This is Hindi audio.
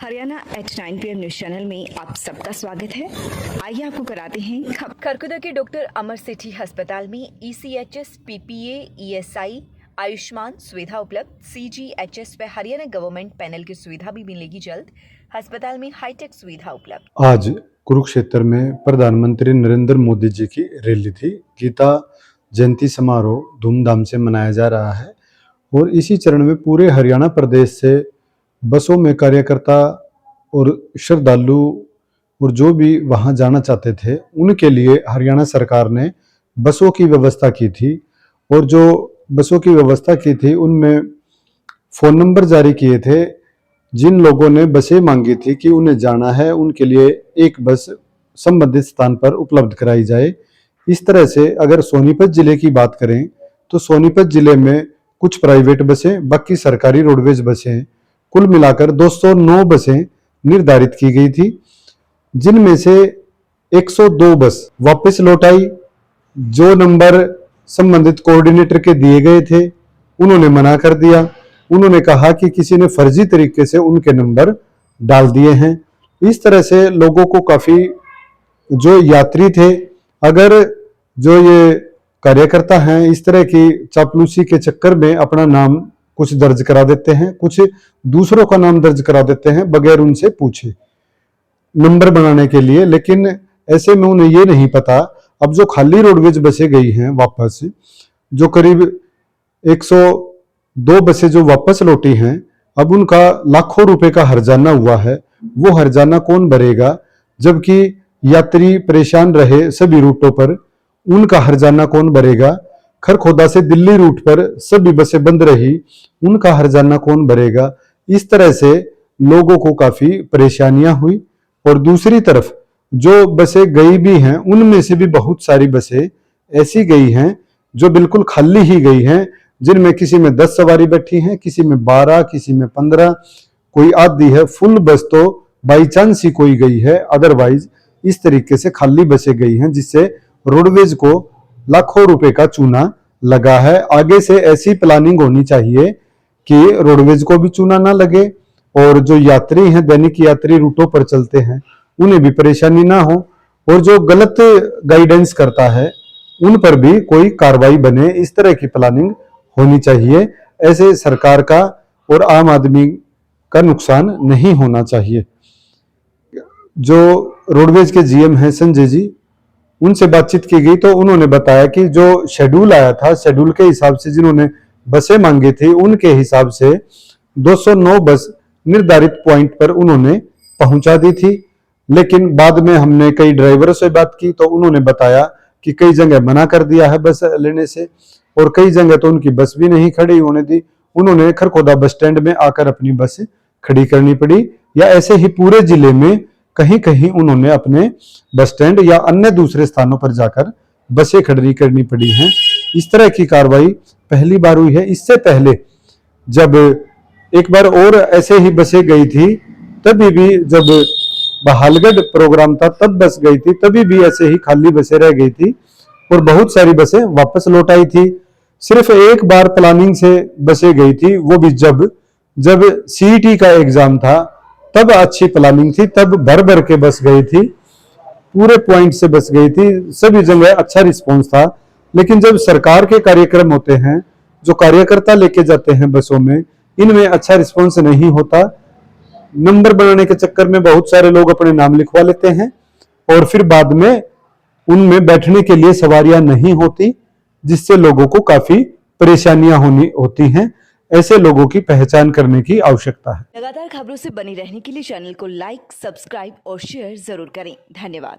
Haryana at 9 PM news channel में आप सबका स्वागत है। आइए आपको कराते हैं खरकुदा के डॉक्टर अमर सेठी अस्पताल में ECHS, PPA, ESI, आयुष्मान सुविधा उपलब्ध। CGHS व हरियाणा गवर्नमेंट पैनल की सुविधा भी मिलेगी जल्द। अस्पताल में हाईटेक सुविधा उपलब्ध। आज कुरुक्षेत्र में प्रधानमंत्री नरेंद्र मोदी जी की रैली थी। गीता जयंती समारोह धूमधाम से मनाया जा रहा है और इसी चरण में पूरे हरियाणा प्रदेश से बसों में कार्यकर्ता और श्रद्धालु और जो भी वहां जाना चाहते थे उनके लिए हरियाणा सरकार ने बसों की व्यवस्था की थी। और जो बसों की व्यवस्था की थी उनमें फ़ोन नंबर जारी किए थे। जिन लोगों ने बसें मांगी थी कि उन्हें जाना है उनके लिए एक बस संबंधित स्थान पर उपलब्ध कराई जाए। इस तरह से अगर सोनीपत जिले की बात करें तो सोनीपत जिले में कुछ प्राइवेट बसें, बाकी सरकारी रोडवेज बसें, कुल मिलाकर 209 बसें निर्धारित की गई थी, जिनमें से 102 बस वापस लौट आई। जो नंबर संबंधित कोऑर्डिनेटर के दिए गए थे उन्होंने मना कर दिया। उन्होंने कहा कि किसी ने फर्जी तरीके से उनके नंबर डाल दिए हैं। इस तरह से लोगों को काफी जो यात्री थे, अगर जो ये कार्यकर्ता हैं इस तरह की चापलूसी के चक्कर में अपना नाम कुछ दर्ज करा देते हैं, कुछ दूसरों का नाम दर्ज करा देते हैं बगैर उनसे पूछे नंबर बनाने के लिए। लेकिन ऐसे में उन्हें ये नहीं पता अब जो खाली रोडवेज बसें गई हैं वापस, जो करीब 102 बसें जो वापस लौटी हैं, अब उनका लाखों रुपए का हर्जाना हुआ है। वो हर्जाना कौन भरेगा? जबकि यात्री परेशान रहे सभी रूटों पर, उनका हर्जाना कौन भरेगा? खरखोदा से दिल्ली रूट पर सभी बसें बंद रही, उनका हर्जाना कौन भरेगा? इस तरह से लोगों को काफी परेशानियां हुई। और दूसरी तरफ जो बसें गई भी हैं उनमें से भी बहुत सारी बसें ऐसी गई हैं जो बिल्कुल खाली ही गई हैं, जिनमें किसी में 10 सवारी बैठी हैं, किसी में 12, किसी में 15, कोई आधी है। फुल बस तो बाई चांस ही कोई गई है, अदरवाइज इस तरीके से खाली बसें गई हैं, जिससे रोडवेज को लाखों रुपए का चूना लगा है। आगे से ऐसी प्लानिंग होनी चाहिए कि रोडवेज को भी चूना ना लगे और जो यात्री हैं, दैनिक यात्री रूटों पर चलते हैं, उन्हें भी परेशानी ना हो, और जो गलत गाइडेंस करता है उन पर भी कोई कार्रवाई बने। इस तरह की प्लानिंग होनी चाहिए। ऐसे सरकार का और आम आदमी का नुकसान नहीं होना चाहिए। जो रोडवेज के GM हैं संजय जी, उनसे बातचीत की गई तो उन्होंने बताया कि जो शेड्यूल आया था, शेड्यूल के हिसाब से जिन्होंने बसें मांगी थी उनके हिसाब से 209 बस निर्धारित पॉइंट पर उन्होंने पहुंचा दी थी। लेकिन बाद में हमने कई ड्राइवरों से बात की तो उन्होंने बताया कि कई जगह मना कर दिया है बस लेने से, और कई जगह तो उनकी बस भी नहीं खड़ी होने दी। उन्होंने खरखोदा बस स्टैंड में आकर अपनी बस खड़ी करनी पड़ी, या ऐसे ही पूरे जिले में कहीं कहीं उन्होंने अपने बस स्टैंड या अन्य दूसरे स्थानों पर जाकर बसें खड़ी करनी पड़ी हैं। इस तरह की कार्रवाई पहली बार हुई है। इससे पहले जब एक बार और ऐसे ही बसें गई थी, तभी भी जब बहालगढ़ प्रोग्राम था तब बस गई थी, तभी भी ऐसे ही खाली बसें रह गई थी और बहुत सारी बसें वापस लौट आई थी। सिर्फ एक बार प्लानिंग से बसें गई थी, वो भी जब CET का एग्जाम था, तब अच्छी प्लानिंग थी, तब भर भर के बस गई थी, पूरे पॉइंट से बस गई थी, सभी जगह अच्छा रिस्पॉन्स था। लेकिन जब सरकार के कार्यक्रम होते हैं, जो कार्यकर्ता लेके जाते हैं बसों में, इनमें अच्छा रिस्पॉन्स नहीं होता। नंबर बनाने के चक्कर में बहुत सारे लोग अपने नाम लिखवा लेते हैं और फिर बाद में उनमें बैठने के लिए सवारियां नहीं होती, जिससे लोगों को काफी परेशानियां होती हैं। ऐसे लोगों की पहचान करने की आवश्यकता है। लगातार खबरों से बनी रहने के लिए चैनल को लाइक, सब्सक्राइब और शेयर जरूर करें। धन्यवाद।